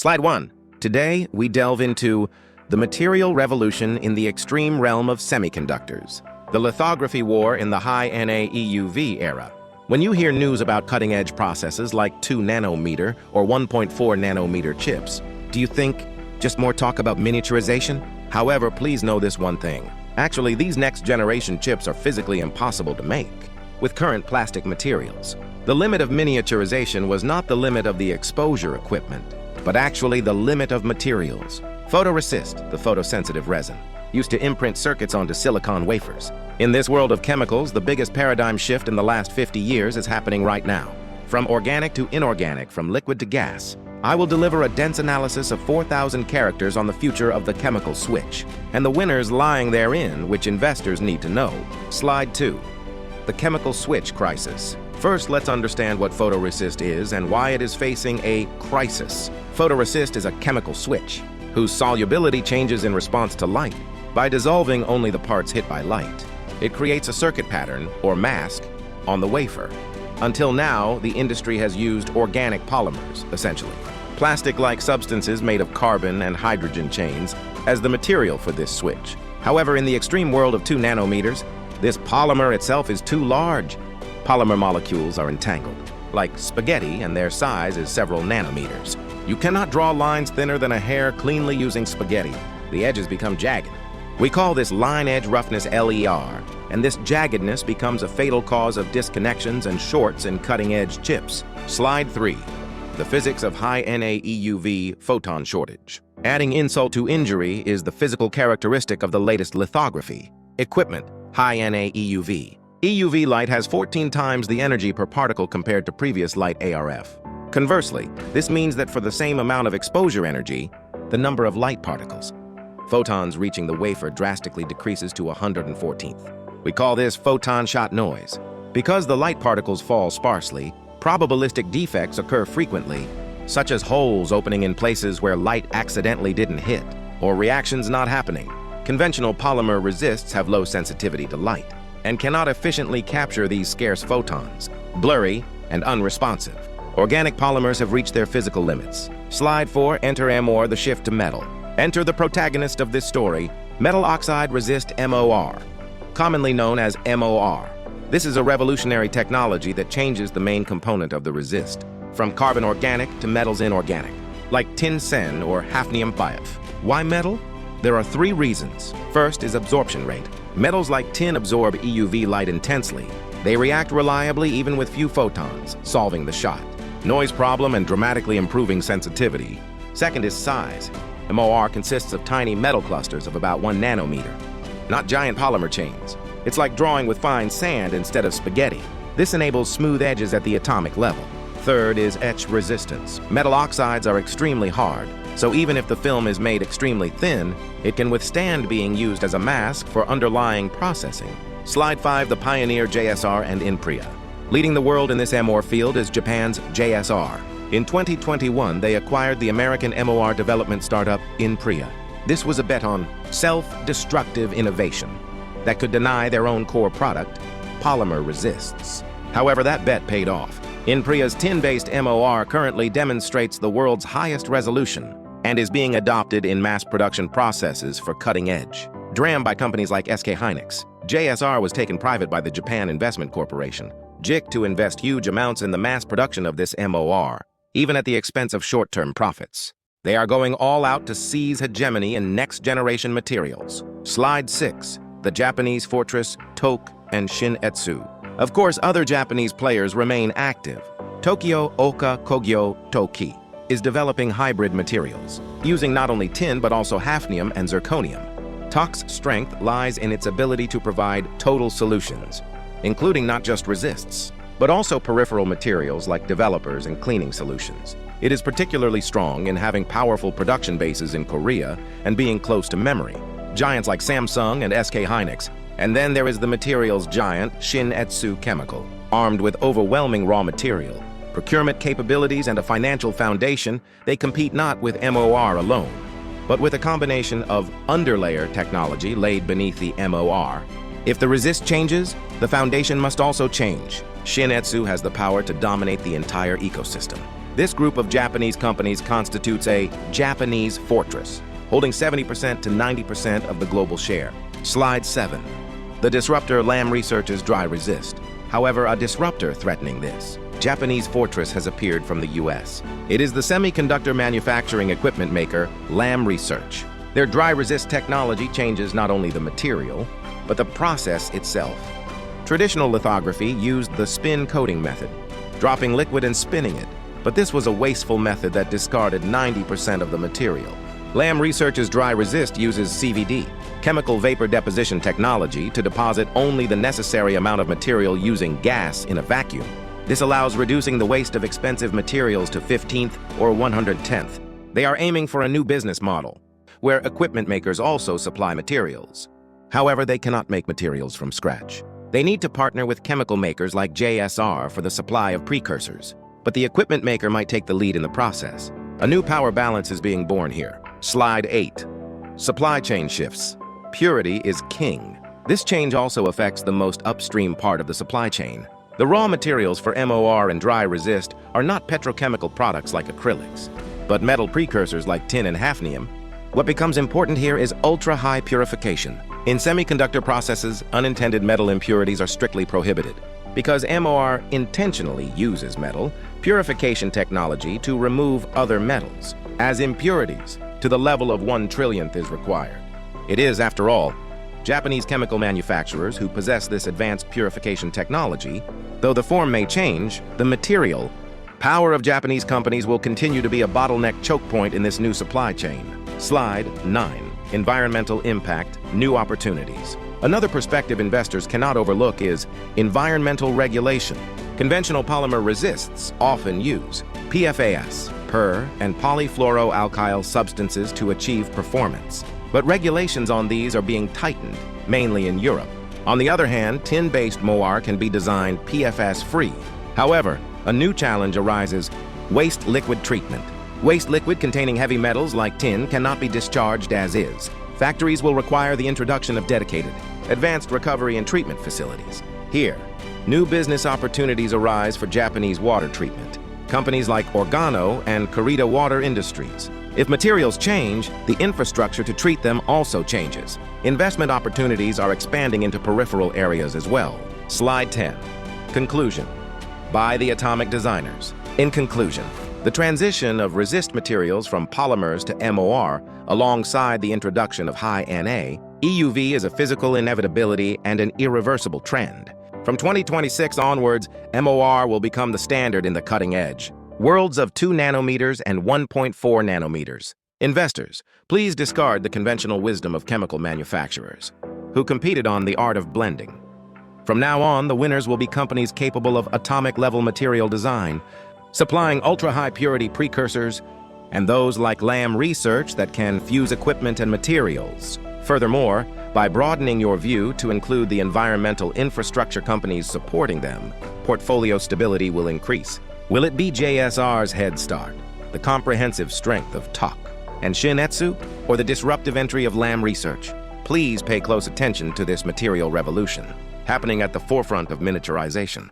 Slide 1. Today, we delve into the material revolution in the extreme realm of semiconductors, the lithography war in the high-NA EUV era. When you hear news about cutting-edge processes like 2 nanometer or 1.4 nanometer chips, do you think just more talk about miniaturization? However, please know this one thing. Actually, these next-generation chips are physically impossible to make with current plastic materials. The limit of miniaturization was not the limit of the exposure equipment, but actually the limit of materials. Photoresist, the photosensitive resin, used to imprint circuits onto silicon wafers. In this world of chemicals, the biggest paradigm shift in the last 50 years is happening right now. From organic to inorganic, from liquid to gas. I will deliver a dense analysis of 4,000 characters on the future of the chemical switch, and the winners lying therein, which investors need to know. Slide 2. The chemical switch crisis. First, let's understand what photoresist is and why it is facing a crisis. Photoresist is a chemical switch whose solubility changes in response to light by dissolving only the parts hit by light. It creates a circuit pattern, or mask, on the wafer. Until now, the industry has used organic polymers, essentially, plastic-like substances made of carbon and hydrogen chains, as the material for this switch. However, in the extreme world of 2 nanometers, this polymer itself is too large. Polymer molecules are entangled, like spaghetti, and their size is several nanometers. You cannot draw lines thinner than a hair cleanly using spaghetti. The edges become jagged. We call this line edge roughness LER, and this jaggedness becomes a fatal cause of disconnections and shorts in cutting-edge chips. Slide 3. The physics of high-NA EUV photon shortage. Adding insult to injury is the physical characteristic of the latest lithography. Equipment, high-NA EUV. EUV light has 14 times the energy per particle compared to previous light ARF. Conversely, this means that for the same amount of exposure energy, the number of light particles, photons reaching the wafer, drastically decreases to 114th. We call this photon shot noise. Because the light particles fall sparsely, probabilistic defects occur frequently, such as holes opening in places where light accidentally didn't hit, or reactions not happening. Conventional polymer resists have low sensitivity to light and cannot efficiently capture these scarce photons, blurry and unresponsive. Organic polymers have reached their physical limits. Slide 4, enter MOR, the shift to metal. Enter the protagonist of this story, metal oxide resist MOR, commonly known as MOR. This is a revolutionary technology that changes the main component of the resist, from carbon organic to metals inorganic, like tin sen or hafnium biaf. Why metal? There are 3 reasons. First is absorption rate. Metals like tin absorb EUV light intensely. They react reliably even with few photons, solving the shot. Noise problem and dramatically improving sensitivity. Second is size. MOR consists of tiny metal clusters of about 1 nanometer, not giant polymer chains. It's like drawing with fine sand instead of spaghetti. This enables smooth edges at the atomic level. Third is etch resistance. Metal oxides are extremely hard, so even if the film is made extremely thin, it can withstand being used as a mask for underlying processing. Slide 5, the pioneer JSR and Inpria. Leading the world in this MOR field is Japan's JSR. In 2021, they acquired the American MOR development startup Inpria. This was a bet on self-destructive innovation that could deny their own core product, polymer resists. However, that bet paid off. Inpria's tin-based MOR currently demonstrates the world's highest resolution and is being adopted in mass production processes for cutting edge. DRAM by companies like SK Hynix. JSR was taken private by the Japan Investment Corporation, JIC, to invest huge amounts in the mass production of this MOR, even at the expense of short-term profits. They are going all out to seize hegemony in next-generation materials. Slide 6. The Japanese fortress Toke and Shin Etsu. Of course, other Japanese players remain active. Tokyo Oka Kogyo Toki is developing hybrid materials, using not only tin but also hafnium and zirconium. Tok's strength lies in its ability to provide total solutions, including not just resists, but also peripheral materials like developers and cleaning solutions. It is particularly strong in having powerful production bases in Korea and being close to memory. Giants like Samsung and SK Hynix. And then there is the materials giant Shin Etsu Chemical. Armed with overwhelming raw material, procurement capabilities, and a financial foundation, they compete not with MOR alone, but with a combination of underlayer technology laid beneath the MOR. If the resist changes, the foundation must also change. Shin Etsu has the power to dominate the entire ecosystem. This group of Japanese companies constitutes a Japanese fortress, holding 70% to 90% of the global share. Slide 7. The disruptor Lam Research's dry resist. However, a disruptor threatening this Japanese fortress has appeared from the US. It is the semiconductor manufacturing equipment maker Lam Research. Their dry resist technology changes not only the material, but the process itself. Traditional lithography used the spin coating method, dropping liquid and spinning it, but this was a wasteful method that discarded 90% of the material. Lam Research's dry resist uses CVD, chemical vapor deposition technology, to deposit only the necessary amount of material using gas in a vacuum. This allows reducing the waste of expensive materials to 15th or 110th. They are aiming for a new business model, where equipment makers also supply materials. However, they cannot make materials from scratch. They need to partner with chemical makers like JSR for the supply of precursors. But the equipment maker might take the lead in the process. A new power balance is being born here. Slide 8. Supply chain shifts. Purity is king. This change also affects the most upstream part of the supply chain. The raw materials for MOR and dry resist are not petrochemical products like acrylics, but metal precursors like tin and hafnium. What becomes important here is ultra-high purification. In semiconductor processes, unintended metal impurities are strictly prohibited. Because MOR intentionally uses metal purification technology to remove other metals, as impurities, to the level of 1/1,000,000th is required. It is, after all, Japanese chemical manufacturers who possess this advanced purification technology. Though the form may change, the material power of Japanese companies will continue to be a bottleneck choke point in this new supply chain. Slide 9. Environmental impact, new opportunities. Another perspective investors cannot overlook is environmental regulation. Conventional polymer resists often use PFAS, per, and polyfluoroalkyl substances to achieve performance. But regulations on these are being tightened, mainly in Europe. On the other hand, tin-based MOR can be designed PFAS-free. However, a new challenge arises: waste liquid treatment. Waste liquid containing heavy metals like tin cannot be discharged as is. Factories will require the introduction of dedicated, advanced recovery and treatment facilities. Here, new business opportunities arise for Japanese water treatment. Companies like Organo and Kurita Water Industries. If materials change, the infrastructure to treat them also changes. Investment opportunities are expanding into peripheral areas as well. Slide 10. Conclusion. By the atomic designers. In conclusion, the transition of resist materials from polymers to MOR, alongside the introduction of high NA, EUV is a physical inevitability and an irreversible trend. From 2026 onwards, MOR will become the standard in the cutting edge. Worlds of 2 nanometers and 1.4 nanometers. Investors, please discard the conventional wisdom of chemical manufacturers, who competed on the art of blending. From now on, the winners will be companies capable of atomic-level material design, supplying ultra-high purity precursors, and those like Lam Research that can fuse equipment and materials. Furthermore, by broadening your view to include the environmental infrastructure companies supporting them, portfolio stability will increase. Will it be JSR's head start, the comprehensive strength of TOC and Shin-Etsu, or the disruptive entry of Lam Research? Please pay close attention to this material revolution, happening at the forefront of miniaturization.